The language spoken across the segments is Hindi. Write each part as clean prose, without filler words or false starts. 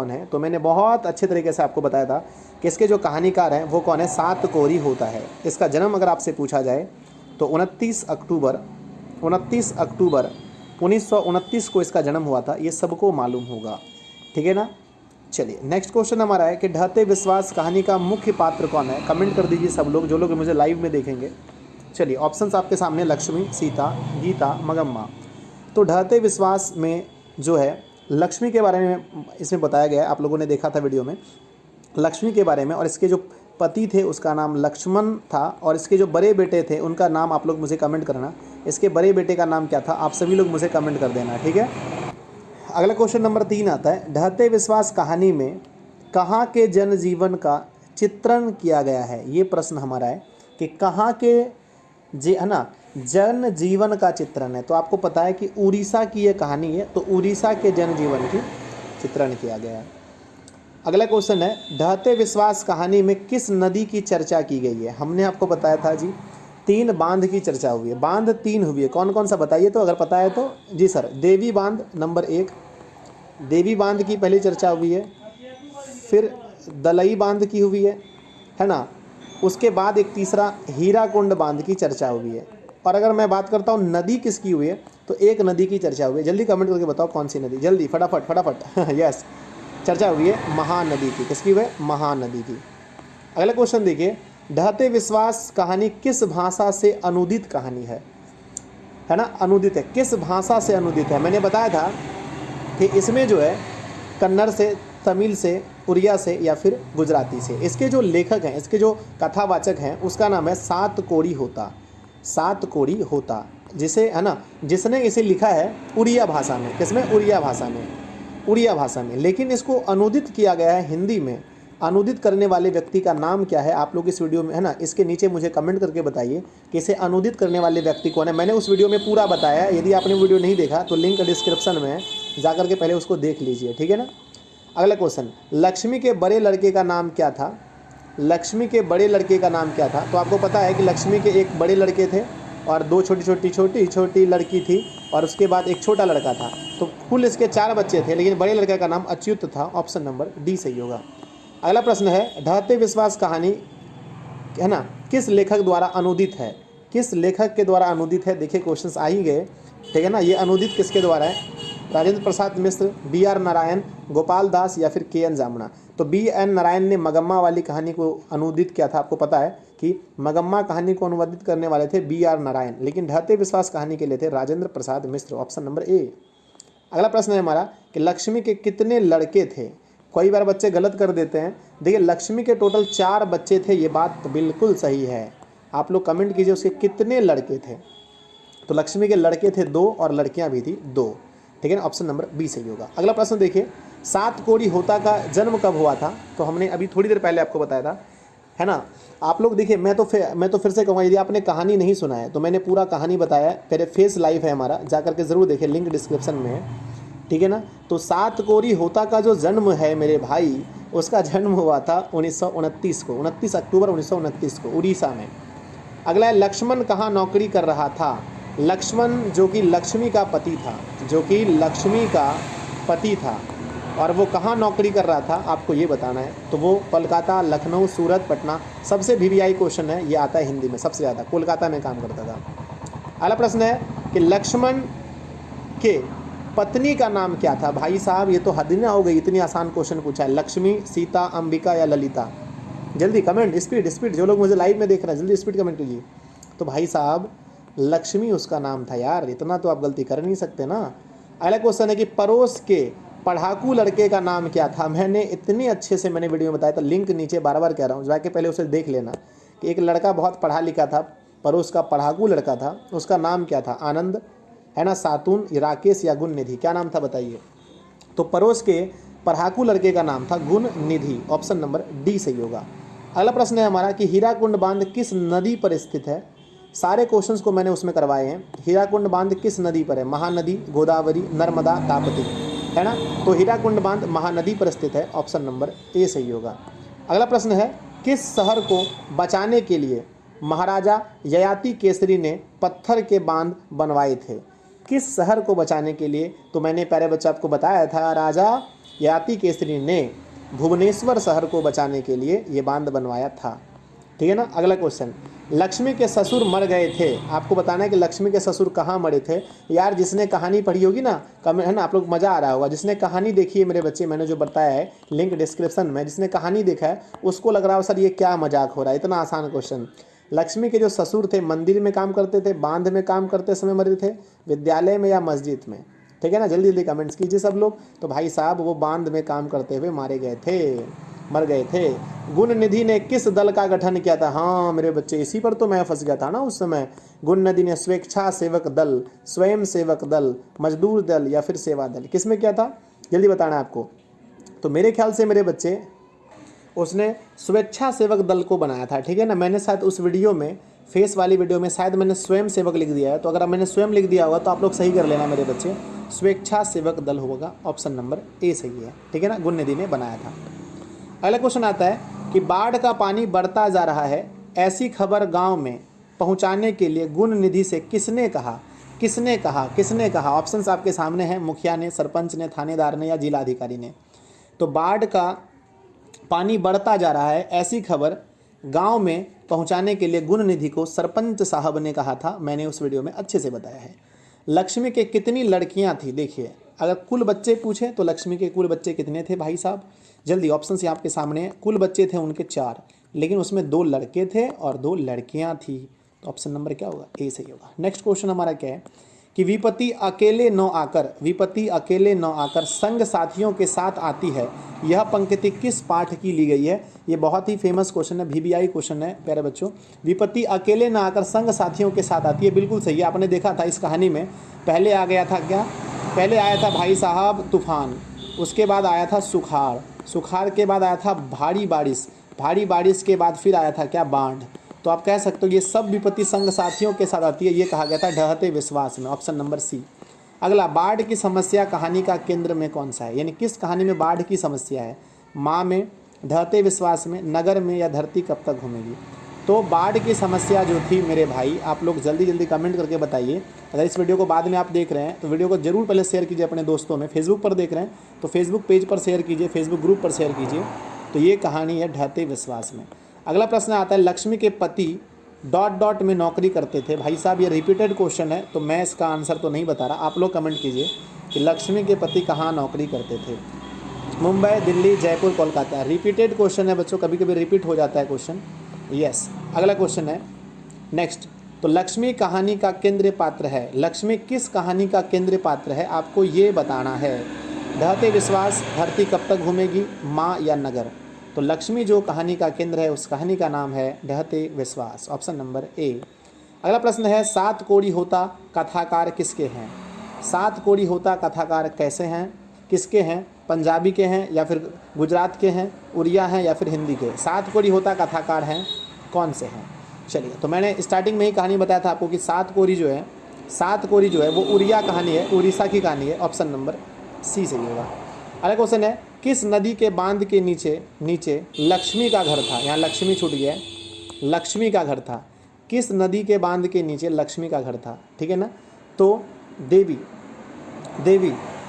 कौन है, तो मैंने बहुत अच्छे तरीके से आपको बताया था कि इसके जो कहानीकार हैं वो कौन है, सातकोरी होता है। इसका जन्म अगर आपसे पूछा जाए तो 29 अक्टूबर 1929 को इसका जन्म हुआ था, ये सबको मालूम होगा, ठीक है ना। चलिए नेक्स्ट क्वेश्चन हमारा है कि ढहते विश्वास कहानी का मुख्य पात्र कौन है। कमेंट कर दीजिए सब लोग, जो लोग मुझे लाइव में देखेंगे। चलिए ऑप्शंस आपके सामने, लक्ष्मी, सीता, गीता, मगम्मा। तो ढहते विश्वास में जो है लक्ष्मी के बारे में इसमें बताया गया है, आप लोगों ने देखा था वीडियो में लक्ष्मी के बारे में, और इसके जो पति थे उसका नाम लक्ष्मण था, और इसके जो बड़े बेटे थे उनका नाम आप लोग मुझे कमेंट करना, इसके बड़े बेटे का नाम क्या था, आप सभी लोग मुझे कमेंट कर देना, ठीक है। अगला क्वेश्चन नंबर 3 आता है, ढहते विश्वास कहानी में कहाँ के जनजीवन का चित्रण किया गया है। ये प्रश्न हमारा है कि कहाँ के है ना जन जीवन का चित्रण है। तो आपको पता है कि उड़ीसा की ये कहानी है, तो उड़ीसा के जनजीवन की चित्रण किया गया है। अगला क्वेश्चन है, ढहते विश्वास कहानी में किस नदी की चर्चा की गई है। हमने आपको बताया था जी 3 बांध की चर्चा हुई है, बांध 3 हुई है, कौन कौन सा बताइए तो, अगर पता है तो। जी सर, देवी बांध नंबर 1, देवी बांध की पहली चर्चा हुई है, फिर दलई बांध की हुई है ना, उसके बाद एक तीसरा हीराकुंड बांध की चर्चा हुई है। और अगर मैं बात करता हूँ नदी किसकी हुई है, तो एक नदी की चर्चा हुई है। जल्दी कमेंट करके बताओ कौन सी नदी, जल्दी फटाफट यस, चर्चा हुई है महानदी की। किसकी हुई है, महानदी की। अगला क्वेश्चन देखिए, ढहते विश्वास कहानी किस भाषा से अनुदित कहानी है ना, अनुदित है, किस भाषा से अनुदित है। मैंने बताया था कि इसमें जो है कन्नड़ से, तमिल से, उड़िया से या फिर गुजराती से। इसके जो लेखक हैं, इसके जो कथावाचक हैं, उसका नाम है सातकोरी होता, सातकोरी होता, जिसे है ना, जिसने इसे लिखा है उड़िया भाषा में। किसमें, उड़िया भाषा में, उड़िया भाषा में। लेकिन इसको अनुदित किया गया है हिंदी में। अनुदित करने वाले व्यक्ति का नाम क्या है, आप लोग इस वीडियो में है ना, इसके नीचे मुझे कमेंट करके बताइए कि इसे अनुदित करने वाले व्यक्ति कौन है। मैंने उस वीडियो में पूरा बताया है, यदि आपने वीडियो नहीं देखा तो लिंक डिस्क्रिप्शन में है, जा करके पहले उसको देख लीजिए, ठीक है ना। अगला क्वेश्चन, लक्ष्मी के बड़े लड़के का नाम क्या था। लक्ष्मी के बड़े लड़के का नाम क्या था। तो आपको पता है कि लक्ष्मी के एक बड़े लड़के थे और 2 छोटी लड़की थी, और उसके बाद एक छोटा लड़का था। तो कुल इसके 4 बच्चे थे, लेकिन बड़े लड़के का नाम अच्युत था। ऑप्शन नंबर डी सही होगा। अगला प्रश्न है, ढहते विश्वास कहानी है ना किस लेखक द्वारा अनुदित है। किस लेखक के द्वारा अनुदित है, देखिए क्वेश्चंस आ ही गए, ठीक है ना। ये अनुदित किसके द्वारा है, राजेंद्र प्रसाद मिश्र, BR नारायण, गोपाल दास या फिर KN जामना। तो BN नारायण ने मगम्मा वाली कहानी को अनुदित किया था। आपको पता है कि मगम्मा कहानी को अनुवादित करने वाले थे BR नारायण, लेकिन ढहते विश्वास कहानी के लिए थे Rajendra Prasad Mishra. Option number A. अगला प्रश्न है हमारा कि लक्ष्मी के कितने लड़के थे। कई बार बच्चे गलत कर देते हैं। देखिए लक्ष्मी के टोटल 4 बच्चे थे, ये बात बिल्कुल सही है। आप लोग कमेंट कीजिए उसके कितने लड़के थे। तो लक्ष्मी के लड़के थे 2 और लड़कियां भी थी 2, ठीक है ना। ऑप्शन नंबर बी सही होगा। अगला प्रश्न देखिए, सातकोरी होता का जन्म कब हुआ था। तो हमने अभी थोड़ी देर पहले आपको बताया था, है ना। आप लोग देखिए, मैं तो फिर से कहूँगा, यदि आपने कहानी नहीं सुना है तो मैंने पूरा कहानी बताया है, मेरे फेस लाइव है हमारा, जा करके ज़रूर देखिए, लिंक डिस्क्रिप्शन में है, ठीक है ना। तो सातकोरी होता का जो जन्म है मेरे भाई, उसका जन्म हुआ था 1929 को, 29 अक्टूबर 1929 को, उड़ीसा में। अगला है, लक्ष्मण कहाँ नौकरी कर रहा था। लक्ष्मण जो कि लक्ष्मी का पति था, जो कि लक्ष्मी का पति था, और वो कहाँ नौकरी कर रहा था आपको ये बताना है। तो वो कोलकाता, लखनऊ, सूरत, पटना। सबसे VVI क्वेश्चन है, ये आता है हिंदी में सबसे ज़्यादा, कोलकाता में काम करता था। अगला प्रश्न है कि लक्ष्मण के पत्नी का नाम क्या था। भाई साहब ये तो हद ना हो गई, इतनी आसान क्वेश्चन पूछा है। लक्ष्मी, सीता, अंबिका या ललिता। जल्दी कमेंट, स्पीड, जो लोग मुझे लाइव में देख रहे हैं जल्दी स्पीड कमेंट कीजिए। तो भाई साहब लक्ष्मी उसका नाम था यार, इतना तो आप गलती कर नहीं सकते ना। अगला क्वेश्चन है कि पड़ोस के पढ़ाकू लड़के का नाम क्या था। मैंने इतने अच्छे से मैंने वीडियो में बताया था, लिंक नीचे बार बार कह रहा हूँ, जाके पहले उसे देख लेना कि एक लड़का बहुत पढ़ा लिखा था, पड़ोस का पढ़ाकू लड़का था, उसका नाम क्या था। आनंद, है ना, सातून, राकेश या गुण निधि, क्या नाम था बताइए। तो पड़ोस के पढ़ाकू लड़के का नाम था गुण निधि। ऑप्शन नंबर डी सही होगा। अगला प्रश्न है हमारा कि हीराकुंड बांध किस नदी पर स्थित है। सारे क्वेश्चंस को मैंने उसमें करवाए हैं। हीराकुंड बांध किस नदी पर है, महानदी, गोदावरी, नर्मदा, ताप्ती, है ना। तो हीराकुंड बांध महानदी पर स्थित है। ऑप्शन नंबर ए सही होगा। अगला प्रश्न है, किस शहर को बचाने के लिए महाराजा ययाति केसरी ने पत्थर के बांध बनवाए थे। किस शहर को बचाने के लिए। तो मैंने प्यारे बच्चे आपको बताया था, राजा ययाति केसरी ने भुवनेश्वर शहर को बचाने के लिए ये बांध बनवाया था। ठीक है ना। अगला क्वेश्चन, लक्ष्मी के ससुर मर गए थे। आपको बताना है कि लक्ष्मी के ससुर कहाँ मरे थे। यार जिसने कहानी पढ़ी होगी ना, कमेंट है ना, आप लोग मज़ा आ रहा होगा। जिसने कहानी देखी है मेरे बच्चे, मैंने जो बताया है लिंक डिस्क्रिप्शन में, जिसने कहानी देखा है उसको लग रहा हो सर ये क्या मजाक हो रहा है, इतना आसान क्वेश्चन। लक्ष्मी के जो ससुर थे मंदिर में काम करते थे, बांध में काम करते समय मरे थे, विद्यालय में या मस्जिद में। ठीक है ना, जल्दी जल्दी कमेंट्स कीजिए सब लोग। तो भाई साहब वो बांध में काम करते हुए मारे गए थे, मर गए थे। गुण निधि ने किस दल का गठन किया था। हाँ मेरे बच्चे, इसी पर तो मैं फंस गया था ना उस समय। गुण निधि ने स्वेच्छा सेवक दल, स्वयं सेवक दल, मजदूर दल या फिर सेवा दल, किस में किया था जल्दी बताना है आपको। तो मेरे ख्याल से मेरे बच्चे उसने स्वेच्छा सेवक दल को बनाया था। ठीक है ना, मैंने शायद उस वीडियो में, फेस वाली वीडियो में शायद मैंने स्वयं सेवक लिख दिया है, तो अगर मैंने स्वयं लिख दिया होगा तो आप लोग सही कर लेना मेरे बच्चे। स्वेच्छा सेवक दल होगा, ऑप्शन नंबर ए सही है। ठीक है ना, गुण निधि ने बनाया था। अगला क्वेश्चन आता है कि बाढ़ का पानी बढ़ता जा रहा है, ऐसी खबर गांव में पहुंचाने के लिए गुण निधि से किसने कहा। किसने कहा, किसने कहा। ऑप्शंस आपके सामने हैं, मुखिया ने, सरपंच ने, थानेदार ने या जिला अधिकारी ने। तो बाढ़ का पानी बढ़ता जा रहा है ऐसी खबर गांव में पहुंचाने के लिए गुण निधि को सरपंच साहब ने कहा था। मैंने उस वीडियो में अच्छे से बताया है। लक्ष्मी के कितनी लड़कियां थी। देखिए अगर कुल बच्चे पूछे तो लक्ष्मी के कुल बच्चे कितने थे भाई साहब, जल्दी ऑप्शन से आपके सामने हैं। कुल बच्चे थे उनके 4, लेकिन उसमें 2 लड़के थे और 2 लड़कियां थी। तो ऑप्शन नंबर क्या होगा, ए सही होगा। नेक्स्ट क्वेश्चन हमारा क्या है कि विपत्ति अकेले न आकर, विपत्ति अकेले न आकर संग साथियों के साथ आती है, यह पंक्ति किस पाठ की ली गई है। ये बहुत ही फेमस क्वेश्चन है, VBI क्वेश्चन है प्यारे बच्चों। विपत्ति अकेले न आकर संग साथियों के साथ आती है, बिल्कुल सही है। आपने देखा था इस कहानी में पहले आ गया था क्या, पहले आया था भाई साहब तूफान, उसके बाद आया था सुखाड़, सुखाड़ के बाद आया था भारी बारिश, भारी बारिश के बाद फिर आया था क्या, बाढ़। तो आप कह सकते हो ये सब विपत्ति संग साथियों के साथ आती है, ये कहा गया था ढहते विश्वास में, ऑप्शन नंबर सी। अगला, बाढ़ की समस्या कहानी का केंद्र में कौन सा है, यानी किस कहानी में बाढ़ की समस्या है। माँ में, ढहते विश्वास में, नगर में या धरती कब तक घूमेगी। तो बाढ़ की समस्या जो थी मेरे भाई, आप लोग जल्दी जल्दी कमेंट करके बताइए। अगर इस वीडियो को बाद में आप देख रहे हैं तो वीडियो को जरूर पहले शेयर कीजिए अपने दोस्तों में। फेसबुक पर देख रहे हैं तो फेसबुक पेज पर शेयर कीजिए, फेसबुक ग्रुप पर शेयर कीजिए। तो ये कहानी है ढहते विश्वास में। अगला प्रश्न आता है, लक्ष्मी के पति ... में नौकरी करते थे। भाई साहब ये रिपीटेड क्वेश्चन है तो मैं इसका आंसर तो नहीं बता रहा, आप लोग कमेंट कीजिए कि लक्ष्मी के पति कहाँ नौकरी करते थे। मुंबई, दिल्ली, जयपुर, कोलकाता। रिपीटेड क्वेश्चन है बच्चों, कभी कभी रिपीट हो जाता है क्वेश्चन। यस। अगला क्वेश्चन है नेक्स्ट, तो लक्ष्मी कहानी का केंद्र पात्र है। लक्ष्मी किस कहानी का केंद्र पात्र है, आपको ये बताना है। ढहते विश्वास, धरती कब तक घूमेगी, माँ या नगर। तो लक्ष्मी जो कहानी का केंद्र है उस कहानी का नाम है ढहते विश्वास, ऑप्शन नंबर ए। अगला प्रश्न है, 7 कोड़ी होता कथाकार किसके हैं। 7 कोड़ी होता कथाकार कैसे हैं, किसके हैं, पंजाबी के हैं या फिर गुजरात के हैं, उड़िया हैं या फिर हिंदी के। 7 कोड़ी होता कथाकार हैं कौन से हैं। चलिए, तो मैंने स्टार्टिंग में ही कहानी बताया था आपको कि 7 कोड़ी जो है, 7 कोड़ी जो है वो उड़िया कहानी है, उड़ीसा की कहानी है, ऑप्शन नंबर सी सही होगा। अगला क्वेश्चन है, किस नदी के बांध के नीचे लक्ष्मी का घर था। यहाँ लक्ष्मी छूट गया है, लक्ष्मी का घर था। किस नदी के बांध के नीचे लक्ष्मी का घर था, ठीक है ना। तो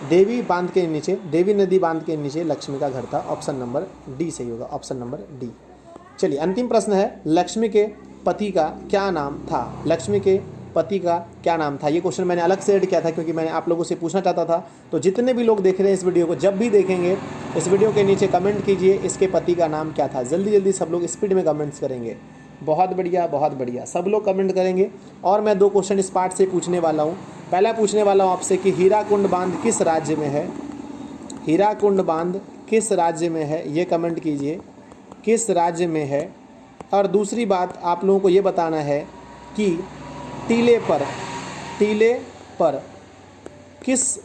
देवी बांध के नीचे, देवी नदी बांध के नीचे लक्ष्मी का घर था, ऑप्शन नंबर डी सही होगा, ऑप्शन नंबर डी। चलिए अंतिम प्रश्न है, लक्ष्मी के पति का क्या नाम था। लक्ष्मी के पति का क्या नाम था। ये क्वेश्चन मैंने अलग से ऐड किया था क्योंकि मैंने आप लोगों से पूछना चाहता था। तो जितने भी लोग देख रहे हैं इस वीडियो को, जब भी देखेंगे इस वीडियो के नीचे कमेंट कीजिए इसके पति का नाम क्या था। जल्दी जल्दी सब लोग स्पीड में कमेंट्स करेंगे। बहुत बढ़िया, बहुत बढ़िया, सब लोग कमेंट करेंगे। और मैं 2 क्वेश्चन इस पार्ट से पूछने वाला हूँ। पहला पूछने वाला हूँ आपसे कि हीराकुंड बांध किस राज्य में है। हीराकुंड बांध किस राज्य में है, ये कमेंट कीजिए, किस राज्य में है। और दूसरी बात आप लोगों को ये बताना है कि टीले पर किस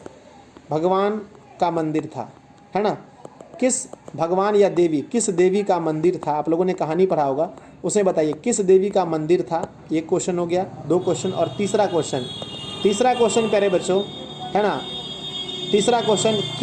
भगवान का मंदिर था, है ना। किस भगवान या देवी, किस देवी का मंदिर था। आप लोगों ने कहानी पढ़ा होगा, उसमें बताइए किस देवी का मंदिर था। ये क्वेश्चन हो गया, 2 क्वेश्चन। और तीसरा क्वेश्चन प्यारे बच्चों, है ना, तीसरा क्वेश्चन